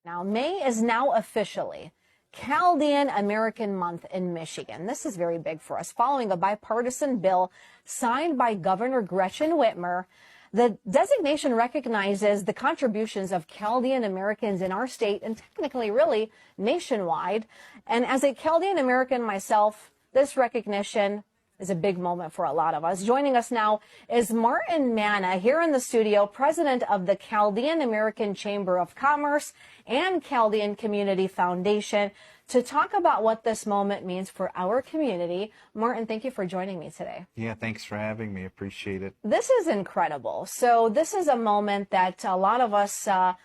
Now, May is now officially Chaldean American Month in Michigan. This is very big for us. Following a bipartisan bill signed by Governor Gretchen Whitmer, the designation recognizes the contributions of Chaldean Americans in our state and technically really nationwide. And as a Chaldean American myself, this recognition is a big moment for a lot of us. Joining us now is Martin Manna here in the studio, president of the Chaldean American Chamber of Commerce and Chaldean Community Foundation, to talk about what this moment means for our community. Martin, thank you for joining me today. Yeah, thanks for having me. Appreciate it. This is incredible. So this is a moment that a lot of us, I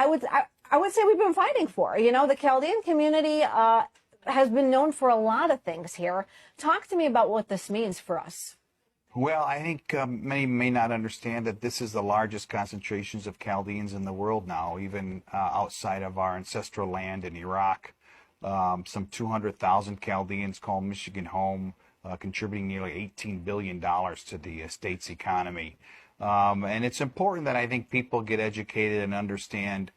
would say we've been fighting for. You know, the Chaldean community has been known for a lot of things here. Talk to me about what this means for us. Well, I think many may not understand that this is the largest concentrations of Chaldeans in the world now, even outside of our ancestral land in Iraq. Some 200,000 Chaldeans call Michigan home, contributing nearly $18 billion to the state's economy. And it's important that I think people get educated and understand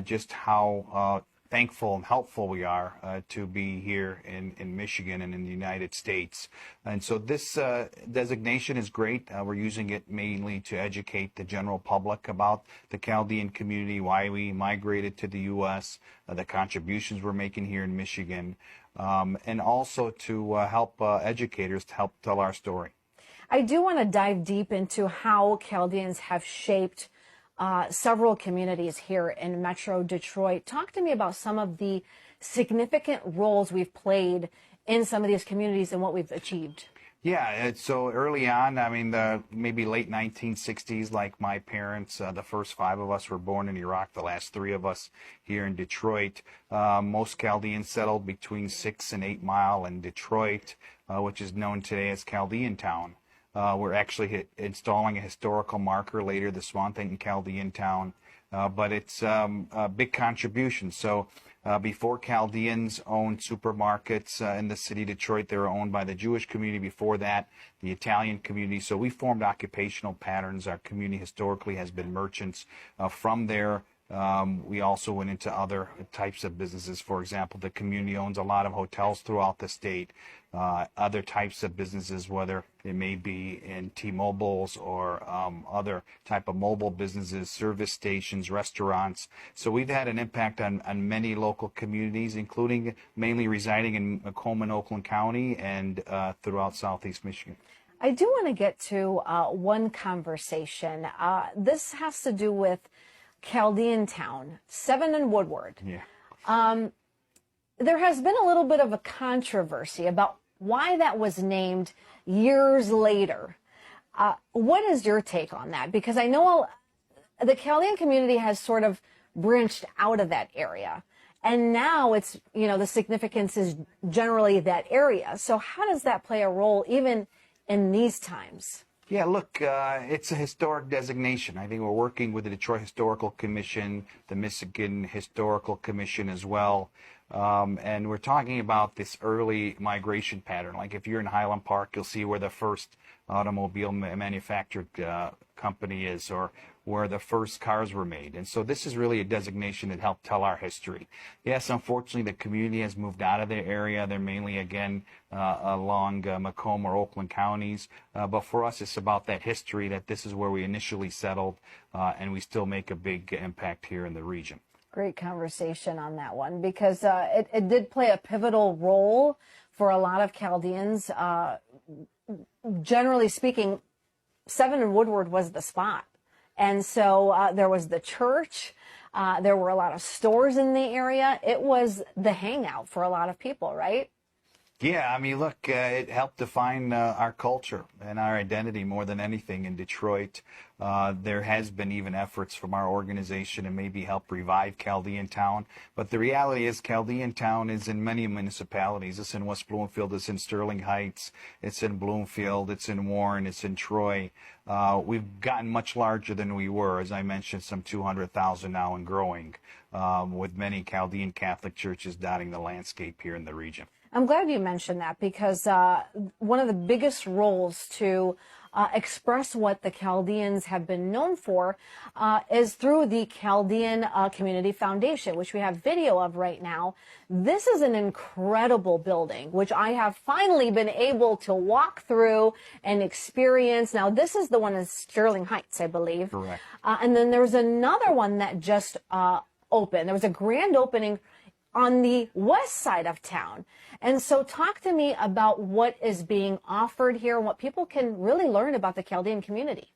just how thankful and helpful we are to be here in Michigan and in the United States. And so this designation is great. We're using it mainly to educate the general public about the Chaldean community, why we migrated to the U.S., the contributions we're making here in Michigan, and also to help educators to help tell our story. I do want to dive deep into how Chaldeans have shaped several communities here in Metro Detroit. Talk to me about some of the significant roles we've played in some of these communities and what we've achieved. Yeah, so early on, I mean, maybe late 1960s, like my parents, the first 5 of us were born in Iraq, the last 3 of us here in Detroit. Most Chaldeans settled between 6 and 8 Mile in Detroit, which is known today as Chaldean Town. We're actually installing a historical marker later this month in Chaldean Town, but it's a big contribution. So before Chaldeans owned supermarkets in the city of Detroit, they were owned by the Jewish community. Before that, the Italian community. So we formed occupational patterns. Our community historically has been merchants. From there, we also went into other types of businesses. For example, the community owns a lot of hotels throughout the state, other types of businesses, whether it may be in T-Mobiles or other type of mobile businesses, service stations, restaurants. So we've had an impact on many local communities, including mainly residing in Macomb and Oakland County and throughout Southeast Michigan. I do want to get to one conversation. This has to do with Chaldean Town, 7 and Woodward. Yeah. There has been a little bit of a controversy about why that was named years later. What is your take on that? Because I know the Chaldean community has sort of branched out of that area. And now it's, you know, the significance is generally that area. So how does that play a role even in these times? Yeah, look, it's a historic designation. I think we're working with the Detroit Historical Commission, the Michigan Historical Commission as well. And we're talking about this early migration pattern. Like if you're in Highland Park, you'll see where the first automobile manufactured company is, or where the first cars were made. And so this is really a designation that helped tell our history. Yes, unfortunately, the community has moved out of their area. They're mainly, again, along Macomb or Oakland counties. But for us, it's about that history, that this is where we initially settled, and we still make a big impact here in the region. Great conversation on that one, because it did play a pivotal role for a lot of Chaldeans. Generally speaking, 7 and Woodward was the spot. And so there was the church. There were a lot of stores in the area. It was the hangout for a lot of people, right? Yeah, I mean, look, it helped define our culture and our identity more than anything in Detroit. There has been even efforts from our organization to maybe help revive Chaldean Town. But the reality is Chaldean Town is in many municipalities. It's in West Bloomfield, it's in Sterling Heights, it's in Bloomfield, it's in Warren, it's in Troy. We've gotten much larger than we were, as I mentioned, some 200,000 now and growing, with many Chaldean Catholic churches dotting the landscape here in the region. I'm glad you mentioned that, because one of the biggest roles to express what the Chaldeans have been known for is through the Chaldean Community Foundation, which we have video of right now. This is an incredible building, which I have finally been able to walk through and experience. Now, this is the one in Sterling Heights, I believe. Correct. And then there's another one that just opened. There was a grand opening on the west side of town. And so talk to me about what is being offered here and what people can really learn about the Chaldean community.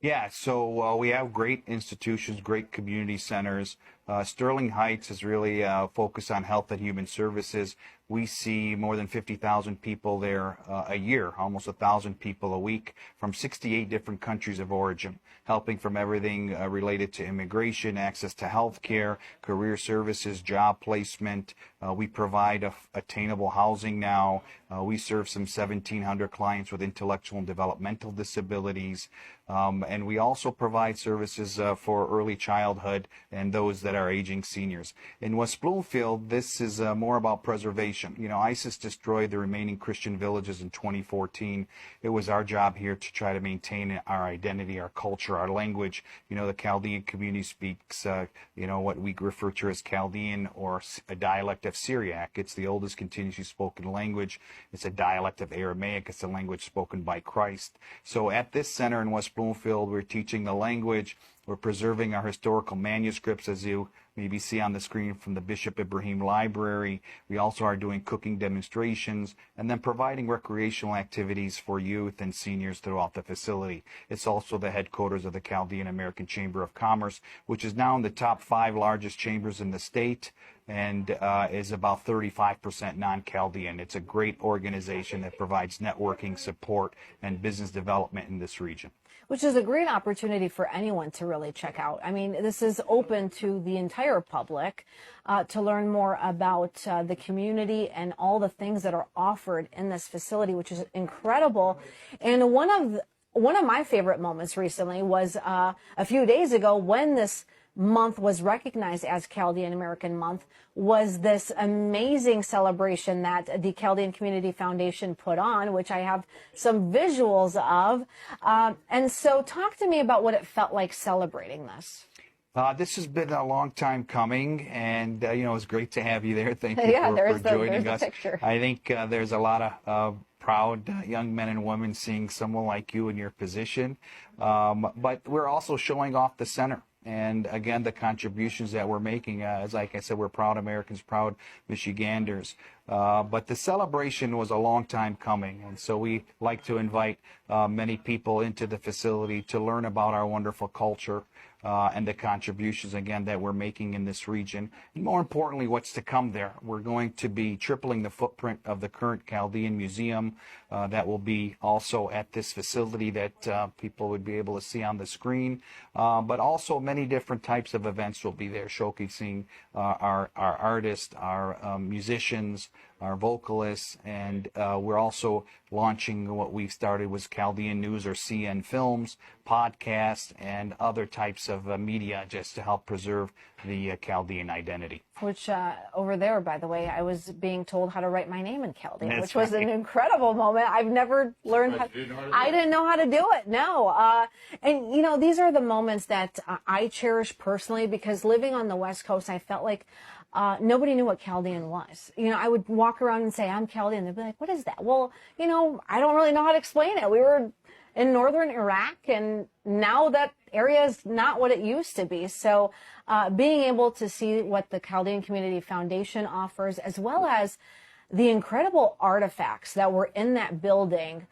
Yeah, so we have great institutions, great community centers. Sterling Heights is really focused on health and human services. We see more than 50,000 people there a year, almost 1,000 people a week from 68 different countries of origin, helping from everything related to immigration, access to health care, career services, job placement. We provide attainable housing now. We serve some 1,700 clients with intellectual and developmental disabilities. And we also provide services for early childhood and those that are aging seniors. In West Bloomfield, this is more about preservation. You know, ISIS destroyed the remaining Christian villages in 2014. It was our job here to try to maintain our identity, our culture, our language. You know, the Chaldean community speaks, you know, what we refer to as Chaldean, or a dialect of Syriac. It's the oldest continuously spoken language. It's a dialect of Aramaic. It's a language spoken by Christ. So at this center in West Bloomfield, we're teaching the language. We're preserving our historical manuscripts, as you maybe see on the screen from the Bishop Ibrahim Library. We also are doing cooking demonstrations and then providing recreational activities for youth and seniors throughout the facility. It's also the headquarters of the Chaldean American Chamber of Commerce, which is now in the top 5 largest chambers in the state and is about 35% non-Chaldean. It's a great organization that provides networking, support, and business development in this region. Which is a great opportunity for anyone to really check out. I mean, this is open to the entire public to learn more about the community and all the things that are offered in this facility, which is incredible. And one of my favorite moments recently was a few days ago when this month was recognized as Chaldean American Month, was this amazing celebration that the Chaldean Community Foundation put on, which I have some visuals of. And so talk to me about what it felt like celebrating this. This has been a long time coming, and you know, it's great to have you there. Thank you for joining us. Picture. I think there's a lot of proud young men and women seeing someone like you in your position, but we're also showing off the center. And again, the contributions that we're making, as like I said, we're proud Americans, proud Michiganders. But the celebration was a long time coming. And so we like to invite many people into the facility to learn about our wonderful culture and the contributions, again, that we're making in this region. And more importantly, what's to come there. We're going to be tripling the footprint of the current Chaldean Museum that will be also at this facility that people would be able to see on the screen. But also many different types of events will be there, showcasing our artists, our musicians, our vocalists, and we're also launching what we've started was Chaldean News, or CN Films, podcasts, and other types of media just to help preserve the Chaldean identity. Which over there, by the way, I was being told how to write my name in Chaldean, That's which was right. an incredible moment. I've never learned how. I didn't know how to do it. No. And you know, these are the moments that I cherish personally, because living on the West Coast, I felt like nobody knew what Chaldean was. You know, I would walk around and say, I'm Chaldean. They'd be like, what is that? Well, you know, I don't really know how to explain it. We were in northern Iraq, and now that area is not what it used to be. So being able to see what the Chaldean Community Foundation offers, as well as the incredible artifacts that were in that building,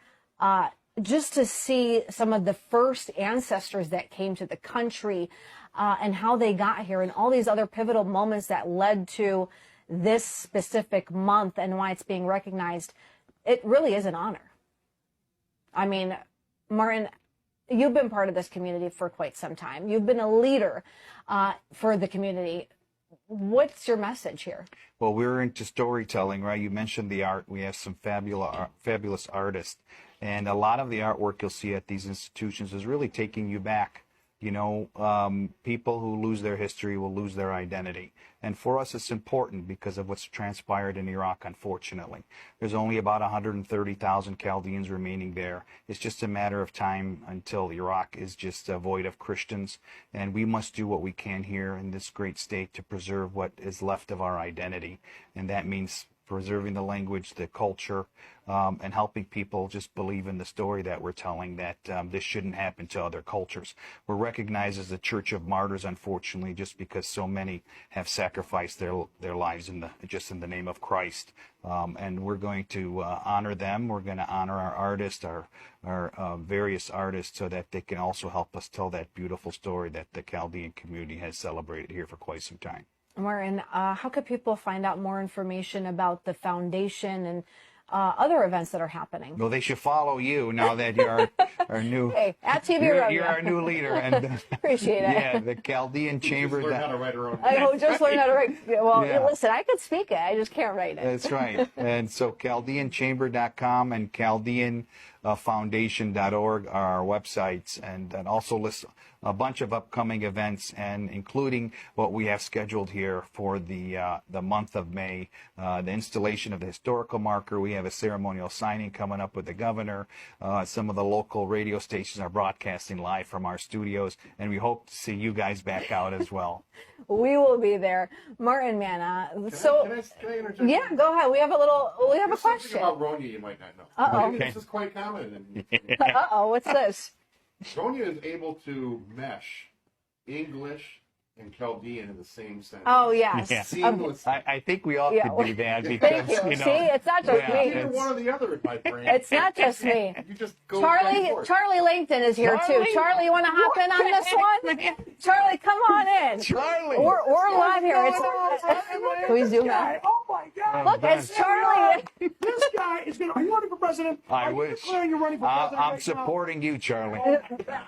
just to see some of the first ancestors that came to the country, and how they got here, and all these other pivotal moments that led to this specific month and why it's being recognized, it really is an honor. I mean, Martin, you've been part of this community for quite some time. You've been a leader for the community. What's your message here? Well, we're into storytelling, right? You mentioned the art. We have some fabulous artists. And a lot of the artwork you'll see at these institutions is really taking you back People who lose their history will lose their identity. And for us, it's important because of what's transpired in Iraq, unfortunately. There's only about 130,000 Chaldeans remaining there. It's just a matter of time until Iraq is just void of Christians. And we must do what we can here in this great state to preserve what is left of our identity. And that means preserving the language, the culture, and helping people just believe in the story that we're telling, that this shouldn't happen to other cultures. We're recognized as the Church of Martyrs, unfortunately, just because so many have sacrificed their lives in the name of Christ. And we're going to honor them. We're going to honor our artists, our various artists, so that they can also help us tell that beautiful story that the Chaldean community has celebrated here for quite some time. Martin, how could people find out more information about the foundation and other events that are happening? Well, they should follow you now that you're our new. Hey, at TV Rodeo. You're our new leader, and appreciate it. Yeah, the Chaldean Chamber. Just learn how to write her own. I just learned how to write. Well, Yeah. listen, I could speak it, I just can't write it. That's right. And so ChaldeanChamber.com and ChaldeanFoundation.org are our websites, and also list a bunch of upcoming events, and including what we have scheduled here for the month of May. The installation of the historical marker. We have a ceremonial signing coming up with the governor. Some of the local radio stations are broadcasting live from our studios, and we hope to see you guys back out as well. We will be there. Martin Manna. Can I interject? Yeah, go ahead. We have a question. Something about Ronya you might not know. Uh-oh. Maybe this is quite common. Uh-oh, what's this? Ronya is able to mesh English and Chaldean in the same sentence. Oh, yes. Yeah. Seamless. I think we all Yeah. could do that because, Thank you. know, See, it's not just yeah, me. Either one or the other in my brain. It's not just me. You just go back and forth. Charlie Langton is here too. Charlie? Charlie, you want to hop in on this one? Charlie, come on in. Charlie. We're live here. Can we zoom out? Oh my God! Look, it's Charlie. This guy is going to. Are you running for president? I Are you wish. declaring you're running for president? I'm right supporting you, Charlie.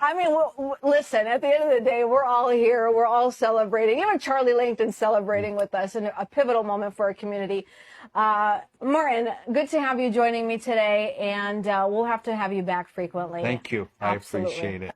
I mean, listen, at the end of the day, we're all here. We're all celebrating. Even Charlie Langton's celebrating with us in a pivotal moment for our community. Martin, good to have you joining me today, and we'll have to have you back frequently. Thank you. Absolutely. I appreciate it.